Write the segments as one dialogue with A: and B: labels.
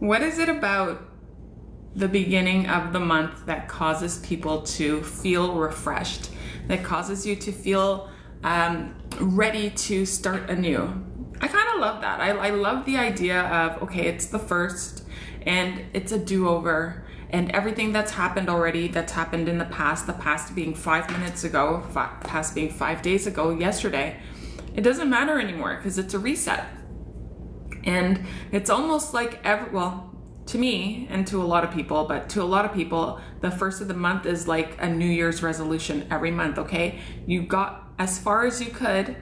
A: What is it about the beginning of the month that causes people to feel refreshed, that causes you to feel ready to start anew? I kind of love that. I love the idea of, okay, it's the first and it's a do-over, and everything that's happened already, that's happened in the past being 5 minutes ago, past being 5 days ago, yesterday, it doesn't matter anymore because it's a reset. And it's almost like to me and to a lot of people, but to a lot of people, the first of the month is like a New Year's resolution every month, okay? You got as far as you could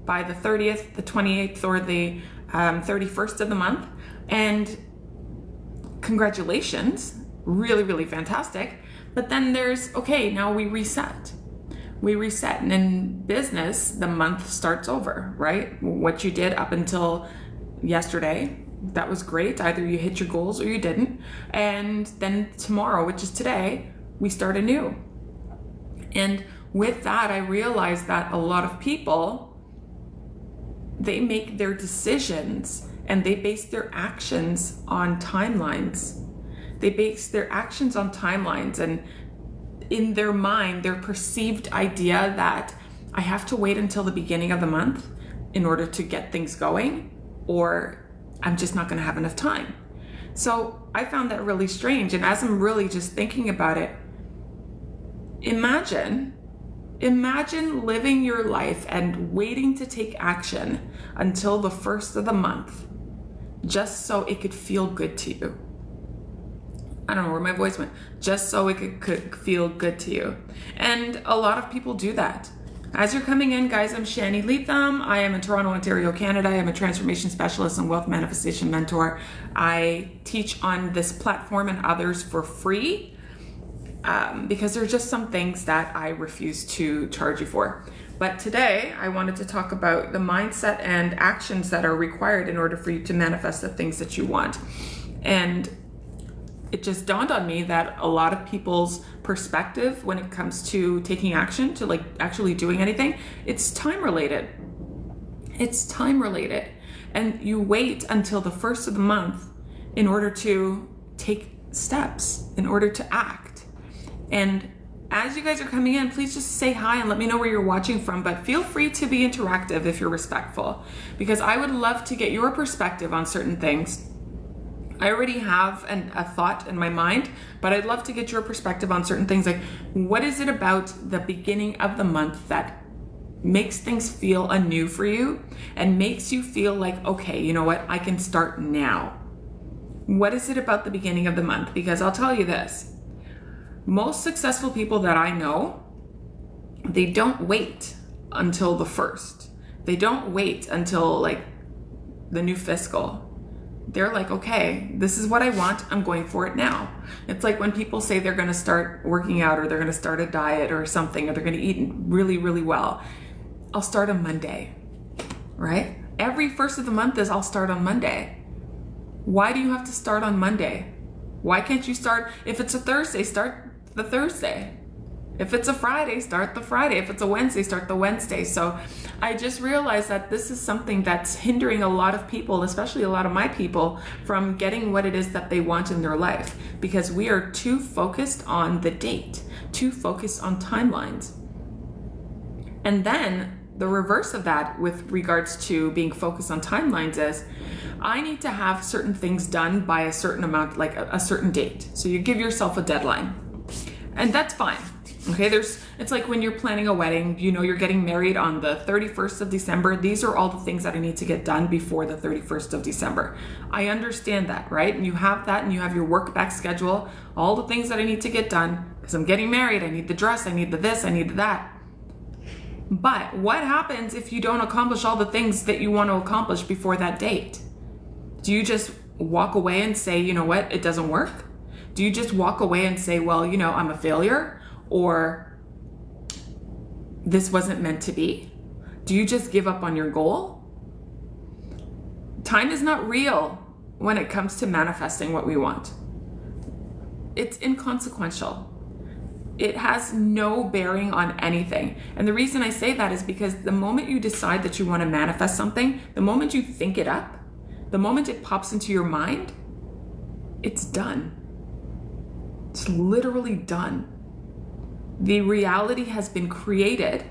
A: by the 30th, the 28th, or the 31st of the month, and congratulations, really, really fantastic. But then there's, okay, now we reset. And in business, the month starts over, right? What you did up until yesterday, that was great. Either you hit your goals or you didn't. And then tomorrow, which is today, we start anew. And with that, I realized that a lot of people, they make their decisions and they base their actions on timelines. And in their mind, their perceived idea that I have to wait until the beginning of the month in order to get things going, or I'm just not going to have enough time. So I found that really strange. And as I'm really just thinking about it, imagine living your life and waiting to take action until the first of the month just so it could feel good to you. I don't know where my voice went. Just so it could feel good to you. And a lot of people do that. As you're coming in, guys, I'm Shani Leatham. I am in Toronto, Ontario, Canada. I am a transformation specialist and wealth manifestation mentor. I teach on this platform and others for free because there's just some things that I refuse to charge you for. But today, I wanted to talk about the mindset and actions that are required in order for you to manifest the things that you want. And it just dawned on me that a lot of people's perspective when it comes to taking action, to like actually doing anything, it's time related. And you wait until the first of the month in order to take steps, in order to act. And as you guys are coming in, please just say hi and let me know where you're watching from, but feel free to be interactive if you're respectful, because I would love to get your perspective on certain things. I already have a thought in my mind, but I'd love to get your perspective on certain things. Like, what is it about the beginning of the month that makes things feel anew for you and makes you feel like, okay, you know what, I can start now? What is it about the beginning of the month? Because I'll tell you this, most successful people that I know, they don't wait until the first. They don't wait until like the new fiscal. They're like, okay, this is what I want. I'm going for it now. It's like when people say they're going to start working out or they're going to start a diet or something, or they're going to eat really, really well. I'll start on Monday, right? Every first of the month is I'll start on Monday. Why do you have to start on Monday? Why can't you start, if it's a Thursday, start the Thursday. If it's a Friday, start the Friday. If it's a Wednesday, start the Wednesday. So I just realized that this is something that's hindering a lot of people, especially a lot of my people, from getting what it is that they want in their life, because we are too focused on the date, too focused on timelines. And then the reverse of that with regards to being focused on timelines is I need to have certain things done by a certain amount, like a certain date. So you give yourself a deadline, and that's fine. Okay, it's like when you're planning a wedding, you know, you're getting married on the 31st of December. These are all the things that I need to get done before the 31st of December. I understand that, right? And you have that, and you have your work back schedule, all the things that I need to get done because I'm getting married. I need the dress, I need the this, I need the that. But what happens if you don't accomplish all the things that you want to accomplish before that date? Do you just walk away and say, you know what, it doesn't work? Do you just walk away and say, well, you know, I'm a failure? Or this wasn't meant to be? Do you just give up on your goal? Time is not real when it comes to manifesting what we want. It's inconsequential. It has no bearing on anything. And the reason I say that is because the moment you decide that you want to manifest something, the moment you think it up, the moment it pops into your mind, it's done. It's literally done. The reality has been created.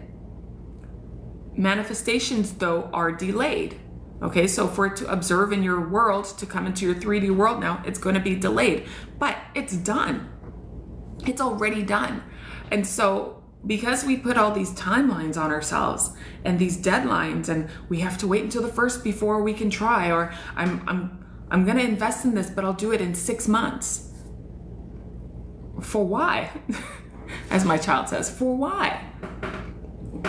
A: Manifestations, though, are delayed. Okay, so for it to observe in your world, to come into your 3D world now, it's going to be delayed. But it's done. It's already done. And so because we put all these timelines on ourselves and these deadlines, and we have to wait until the first before we can try, or I'm going to invest in this, but I'll do it in 6 months. For why? As my child says, for why?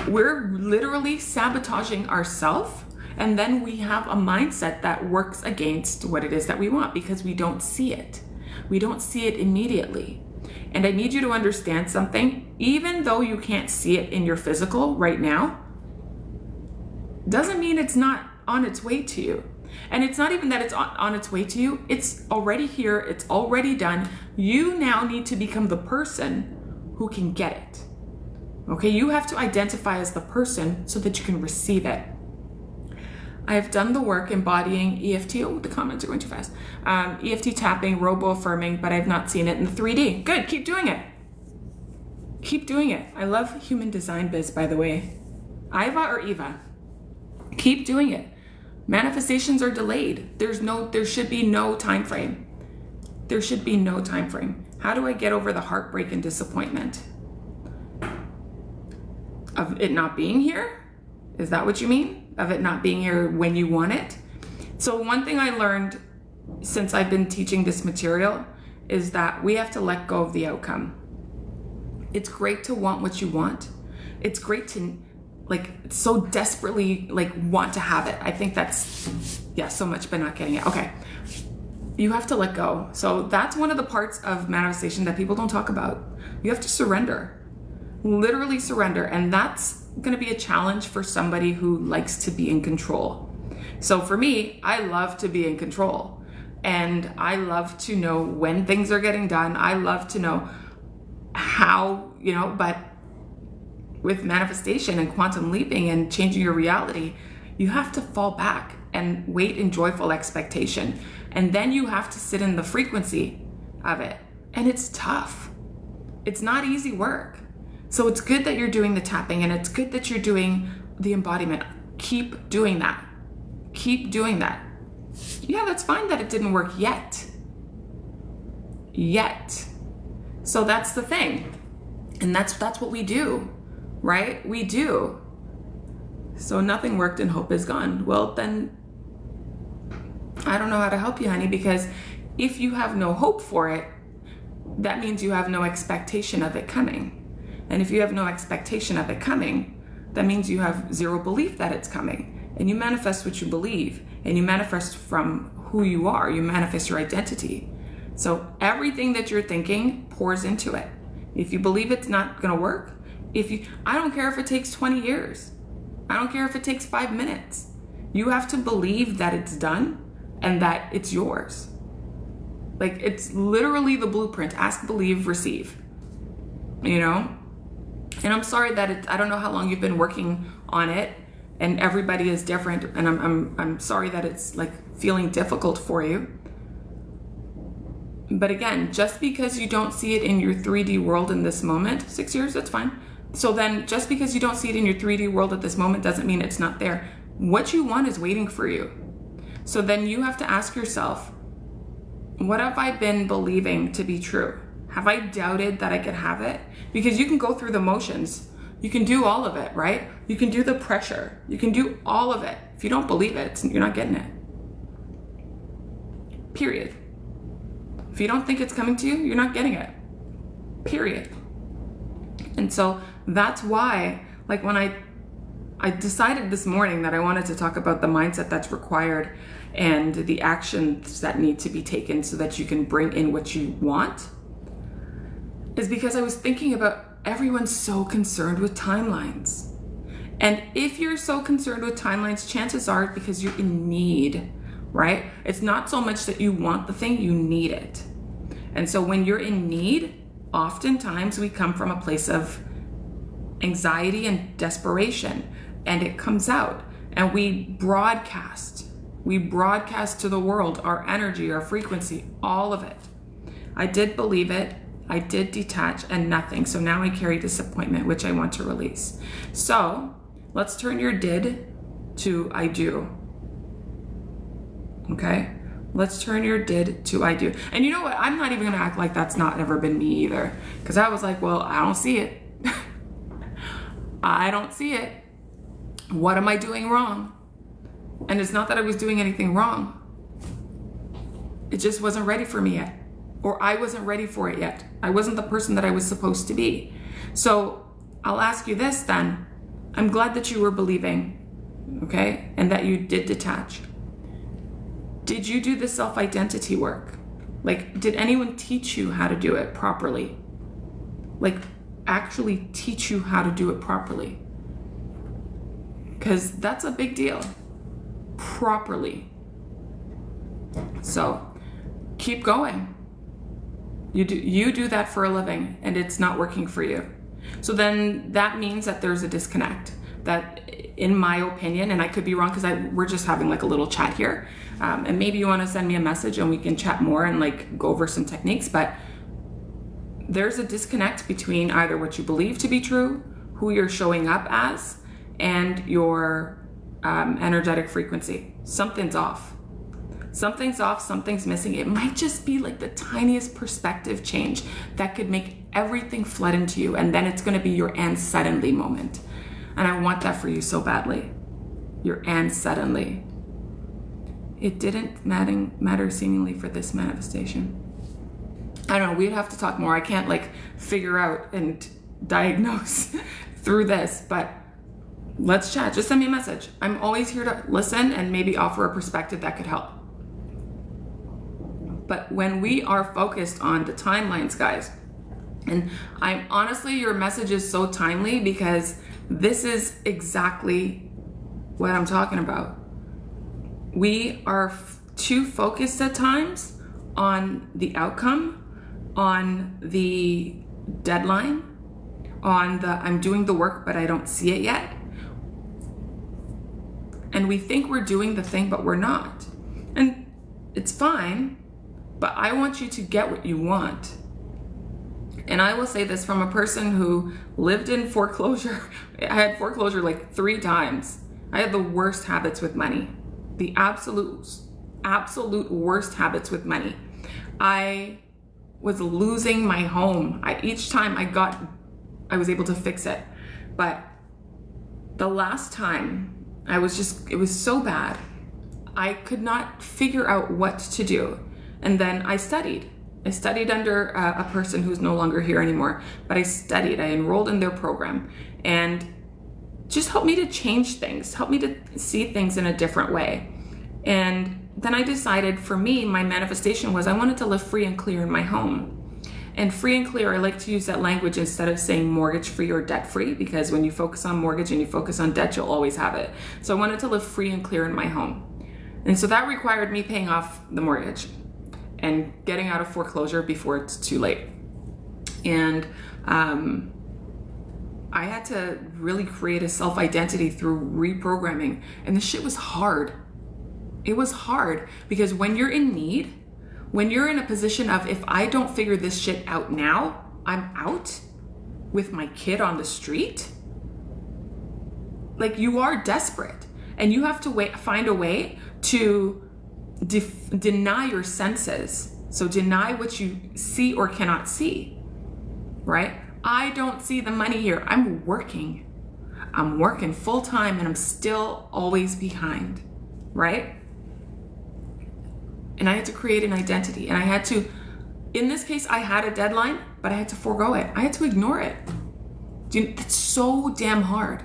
A: We're literally sabotaging ourselves, and then we have a mindset that works against what it is that we want because we don't see it. We don't see it immediately. And I need you to understand something. Even though you can't see it in your physical right now, doesn't mean it's not on its way to you. And it's not even that it's on its way to you. It's already here. It's already done. You now need to become the person who can get it. Okay, you have to identify as the person so that you can receive it. I have done the work embodying EFT. Oh, the comments are going too fast. EFT tapping, robo-affirming, but I've not seen it in the 3D. Good, keep doing it. Keep doing it. I love human design biz, by the way. Iva or Eva? Keep doing it. Manifestations are delayed. There should be no time frame. There should be no time frame. How do I get over the heartbreak and disappointment of it not being here? Is that what you mean? Of it not being here when you want it? So one thing I learned since I've been teaching this material is that we have to let go of the outcome. It's great to want what you want. It's great to so desperately want to have it. I think that's, yeah, so much, but not getting it. Okay. You have to let go. So that's one of the parts of manifestation that people don't talk about. You have to surrender, literally surrender. And that's going to be a challenge for somebody who likes to be in control. So for me, I love to be in control, and I love to know when things are getting done. I love to know how, but with manifestation and quantum leaping and changing your reality, you have to fall back and wait in joyful expectation. And then you have to sit in the frequency of it. And it's tough. It's not easy work. So it's good that you're doing the tapping, and it's good that you're doing the embodiment. Keep doing that. Keep doing that. Yeah, that's fine that it didn't work yet. So that's the thing. And that's what we do, right? We do. So nothing worked and hope is gone. Well, then I don't know how to help you, honey, because if you have no hope for it, that means you have no expectation of it coming. And if you have no expectation of it coming, that means you have zero belief that it's coming. And you manifest what you believe, and you manifest from who you are. You manifest your identity. So everything that you're thinking pours into it. If you believe it's not going to work, I don't care if it takes 20 years. I don't care if it takes 5 minutes. You have to believe that it's done and that it's yours. It's literally the blueprint. Ask, believe, receive. And I'm sorry that I don't know how long you've been working on it, and everybody is different, and I'm sorry that it's feeling difficult for you. But again, just because you don't see it in your 3D world in this moment, 6 years, that's fine. So then just because you don't see it in your 3D world at this moment doesn't mean it's not there. What you want is waiting for you. So then you have to ask yourself, what have I been believing to be true? Have I doubted that I could have it? Because you can go through the motions. You can do all of it, right? You can do the pressure. You can do all of it. If you don't believe it, you're not getting it. Period. If you don't think it's coming to you, you're not getting it. Period. And so that's why, when I decided this morning that I wanted to talk about the mindset that's required and the actions that need to be taken so that you can bring in what you want, is because I was thinking about everyone's so concerned with timelines. And if you're so concerned with timelines, chances are it's because you're in need, right? It's not so much that you want the thing, you need it. And so when you're in need, oftentimes we come from a place of anxiety and desperation, and it comes out, and we broadcast We broadcast to the world our energy, our frequency, all of it. I did believe it. I did detach and nothing. So now I carry disappointment, which I want to release. So let's turn your did to I do. Okay? Let's turn your did to I do. And you know what? I'm not even going to act like that's not ever been me either. Because I was like, well, I don't see it. I don't see it. What am I doing wrong? And it's not that I was doing anything wrong. It just wasn't ready for me yet. Or I wasn't ready for it yet. I wasn't the person that I was supposed to be. So I'll ask you this then. I'm glad that you were believing, okay? And that you did detach. Did you do the self-identity work? Like, did anyone teach you how to do it properly? Like, actually teach you how to do it properly? Because that's a big deal. Properly. So keep going. You do that for a living and it's not working for you. So then that means that there's a disconnect. That, in my opinion, and I could be wrong because we're just having like a little chat here, and maybe you want to send me a message and we can chat more and like go over some techniques, but there's a disconnect between either what you believe to be true, who you're showing up as, and your energetic frequency. Something's off. Something's off, something's missing. It might just be like the tiniest perspective change that could make everything flood into you, and then it's going to be your and suddenly moment. And I want that for you so badly. Your and suddenly. It didn't matter seemingly for this manifestation. I don't know, we'd have to talk more. I can't like figure out and diagnose through this, but let's chat. Just send me a message. I'm always here to listen and maybe offer a perspective that could help. But when we are focused on the timelines, guys, and I'm honestly, your message is so timely because this is exactly what I'm talking about. We are too focused at times on the outcome, on the deadline, on the I'm doing the work but I don't see it yet. And we think we're doing the thing but we're not. And it's fine. But I want you to get what you want. And I will say this from a person who lived in foreclosure. I had foreclosure like 3 times. I had the worst habits with money. The absolute worst habits with money. I was losing my home. Each time I was able to fix it. But the last time, it was so bad. I could not figure out what to do. And then I studied. I studied under a person who's no longer here anymore, but I studied. I enrolled in their program and just helped me to change things, helped me to see things in a different way. And then I decided for me, my manifestation was I wanted to live free and clear in my home. And free and clear, I like to use that language instead of saying mortgage free or debt free, because when you focus on mortgage and you focus on debt, you'll always have it. So I wanted to live free and clear in my home. And so that required me paying off the mortgage and getting out of foreclosure before it's too late. And I had to really create a self-identity through reprogramming. And the shit was hard. It was hard because when you're in need, when you're in a position of, if I don't figure this shit out now, I'm out with my kid on the street. Like, you are desperate and you have to find a way to deny your senses. So deny what you see or cannot see, right? I don't see the money here. I'm working full time and I'm still always behind, right? And I had to create an identity, and I had to, in this case, I had a deadline, but I had to forego it. I had to ignore it. Dude, that's so damn hard.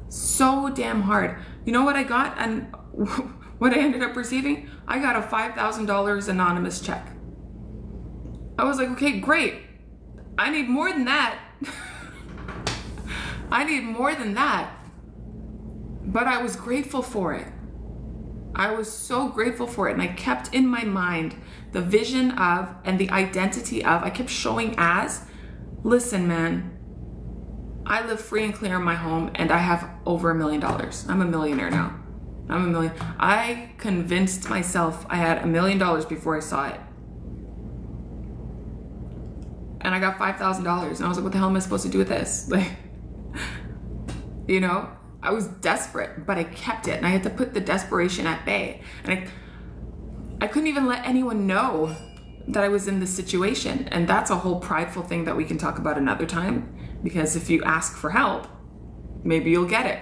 A: So damn hard. You know what I got? And what I ended up receiving? I got a $5,000 anonymous check. I was like, okay, great. I need more than that. I need more than that. But I was grateful for it. I was so grateful for it. And I kept in my mind the vision of and the identity of, I kept showing as, listen, man, I live free and clear in my home and I have over $1 million. I'm a millionaire now. I'm a million. I convinced myself I had $1 million before I saw it. And I got $5,000. And I was like, what the hell am I supposed to do with this? Like, you know, I was desperate, but I kept it. And I had to put the desperation at bay. And I couldn't even let anyone know that I was in this situation. And that's a whole prideful thing that we can talk about another time. Because if you ask for help, maybe you'll get it.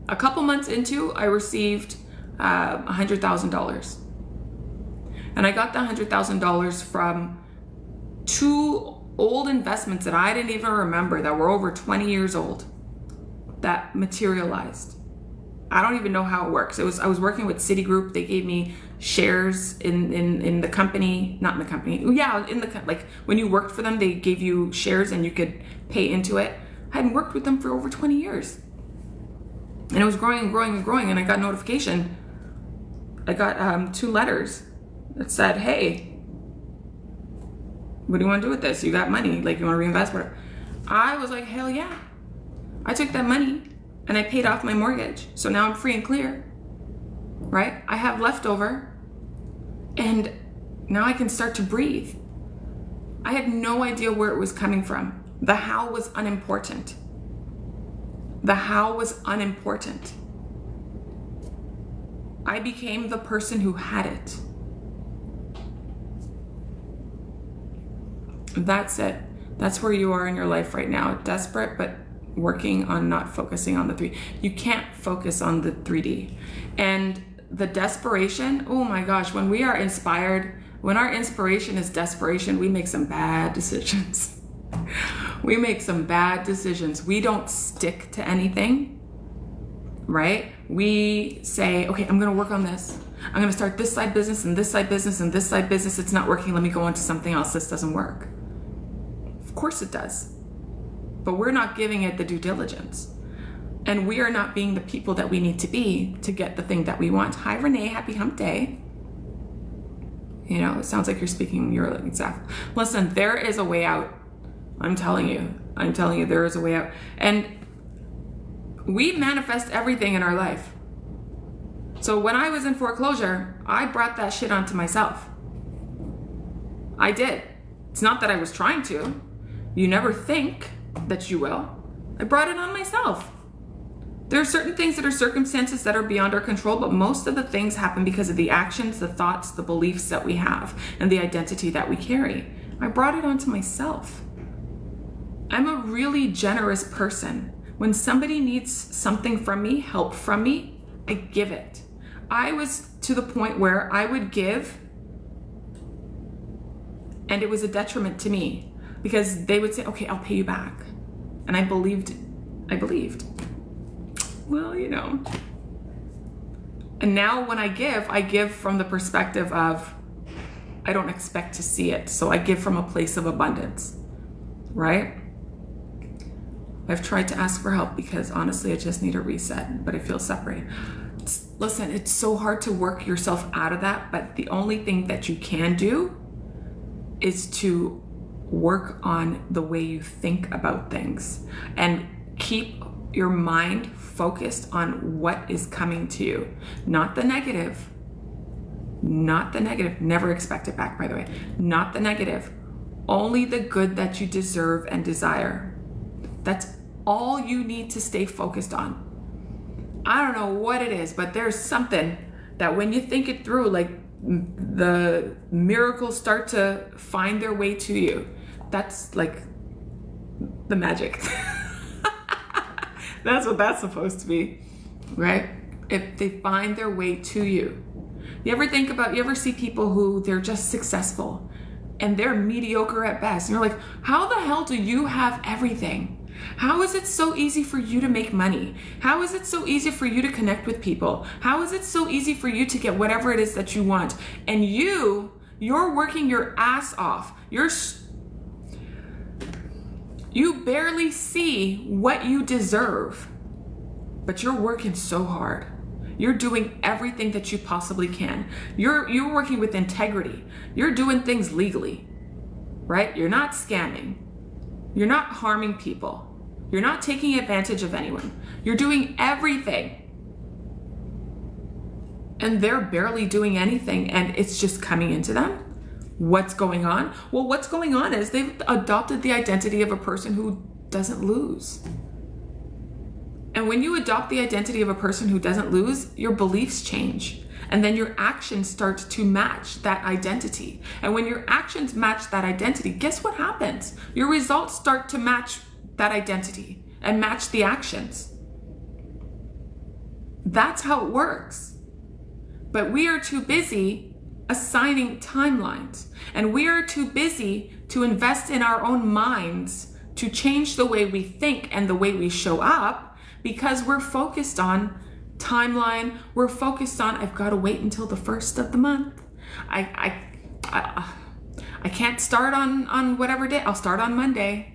A: A couple months into, I received $100,000. And I got the $100,000 from 2 old investments that I didn't even remember, that were over 20 years old, that materialized. I don't even know how it works. I was working with Citigroup. They gave me shares in the company, not in the company. Yeah, like when you worked for them, they gave you shares and you could pay into it. I hadn't worked with them for over 20 years. And it was growing and growing and growing. And I got notification. I got 2 letters that said, hey, what do you want to do with this? You got money, like you want to reinvest, whatever. I was like, hell yeah. I took that money and I paid off my mortgage. So now I'm free and clear, right? I have leftover and now I can start to breathe. I had no idea where it was coming from. The how was unimportant. The how was unimportant. I became the person who had it. That's it. That's where you are in your life right now. Desperate, but working on not focusing on the 3. You can't focus on the 3D. And the desperation, oh my gosh, when we are inspired, when our inspiration is desperation, we make some bad decisions. We make some bad decisions. We don't stick to anything, right? We say, okay, I'm gonna work on this. I'm gonna start this side business and this side business and this side business. It's not working, let me go on to something else. This doesn't work. Of course it does. But we're not giving it the due diligence. And we are not being the people that we need to be to get the thing that we want. Hi, Renee, happy hump day. You know, it sounds like you're speaking your exact. Listen, there is a way out. I'm telling you, there is a way out. And we manifest everything in our life. So when I was in foreclosure, I brought that shit onto myself. I did. It's not that I was trying to. You never think that you will. I brought it on myself. There are certain things that are circumstances that are beyond our control, but most of the things happen because of the actions, the thoughts, the beliefs that we have, and the identity that we carry. I brought it onto myself. I'm a really generous person. When somebody needs something from me, help from me, I give it. I was to the point where I would give, and it was a detriment to me because they would say, okay, I'll pay you back. And I believed. Well, you know. And now when I give from the perspective of, I don't expect to see it. So I give from a place of abundance, right? I've tried to ask for help because honestly, I just need a reset, but I feel separated. Listen, it's so hard to work yourself out of that, but the only thing that you can do is to work on the way you think about things and keep your mind focused on what is coming to you, not the negative. Never expect it back, by the way. Not the negative, only the good that you deserve and desire. That's all you need to stay focused on. I don't know what it is, but there's something that when you think it through, like the miracles start to find their way to you. That's like the magic. That's what that's supposed to be, right? If they find their way to you. You ever see people who they're just successful and they're mediocre at best? And you're like, how the hell do you have everything? How is it so easy for you to make money? How is it so easy for you to connect with people? How is it so easy for you to get whatever it is that you want? And you're working your ass off. You barely see what you deserve, but you're working so hard. You're doing everything that you possibly can. You're working with integrity. You're doing things legally, right? You're not scamming. You're not harming people. You're not taking advantage of anyone. You're doing everything. And they're barely doing anything, and it's just coming into them. What's going on? Well, what's going on is they've adopted the identity of a person who doesn't lose. And when you adopt the identity of a person who doesn't lose, your beliefs change. And then your actions start to match that identity. And when your actions match that identity, guess what happens? Your results start to match that identity and match the actions. That's how it works. But we are too busy assigning timelines. And we are too busy to invest in our own minds to change the way we think and the way we show up, because we're focused on timeline. We're focused on, I've got to wait until the first of the month. I can't start on whatever day. I'll start on Monday.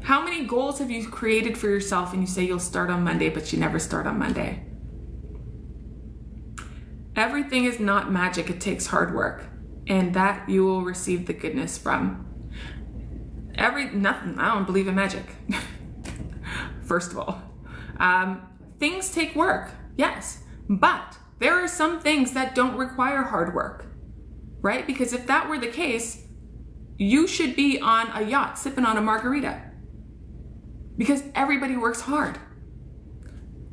A: How many goals have you created for yourself and you say you'll start on Monday, but you never start on Monday? Everything is not magic. It takes hard work, and that you will receive the goodness from. Nothing. I don't believe in magic. First of all, things take work, yes, but there are some things that don't require hard work, right? Because if that were the case, you should be on a yacht sipping on a margarita, because everybody works hard.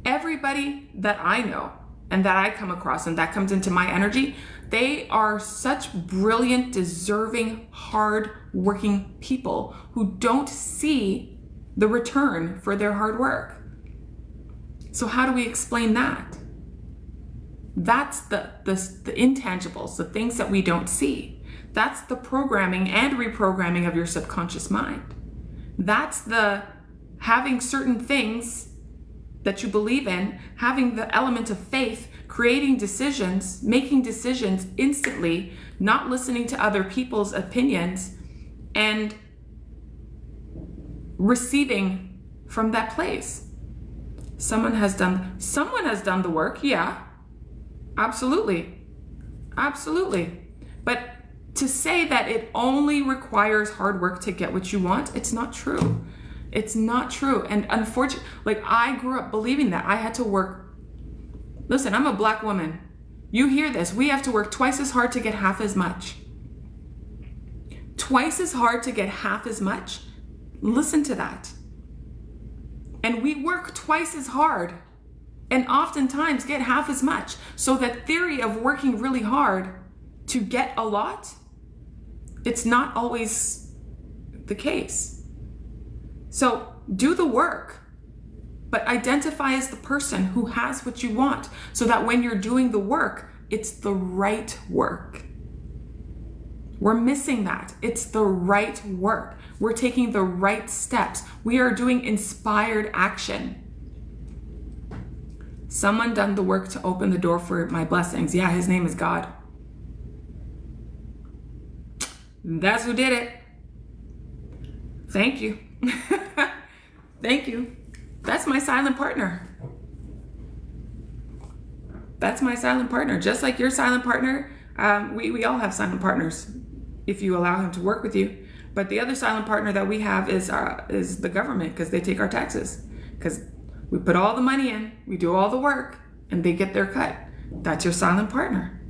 A: Everybody that I know and that I come across and that comes into my energy, they are such brilliant, deserving, hard-working people who don't see the return for their hard work. So how do we explain that? That's the intangibles, the things that we don't see. That's the programming and reprogramming of your subconscious mind. That's the having certain things that you believe in, having the element of faith, creating decisions, making decisions instantly, not listening to other people's opinions, and receiving from that place. Someone has done the work. Yeah, absolutely. But to say that it only requires hard work to get what you want, it's not true. It's not true. And unfortunately, like, I grew up believing that I had to work. Listen, I'm a Black woman. You hear this. We have to work twice as hard to get half as much. Twice as hard to get half as much. Listen to that. And we work twice as hard and oftentimes get half as much. So that theory of working really hard to get a lot, it's not always the case. So do the work, but identify as the person who has what you want, so that when you're doing the work, it's the right work. We're missing that. It's the right work. We're taking the right steps. We are doing inspired action. Someone done the work to open the door for my blessings. Yeah, his name is God. That's who did it. Thank you. Thank you. That's my silent partner. That's my silent partner. Just like your silent partner, we all have silent partners if you allow him to work with you. But the other silent partner that we have is the government, because they take our taxes. Because we put all the money in, we do all the work, and they get their cut. That's your silent partner.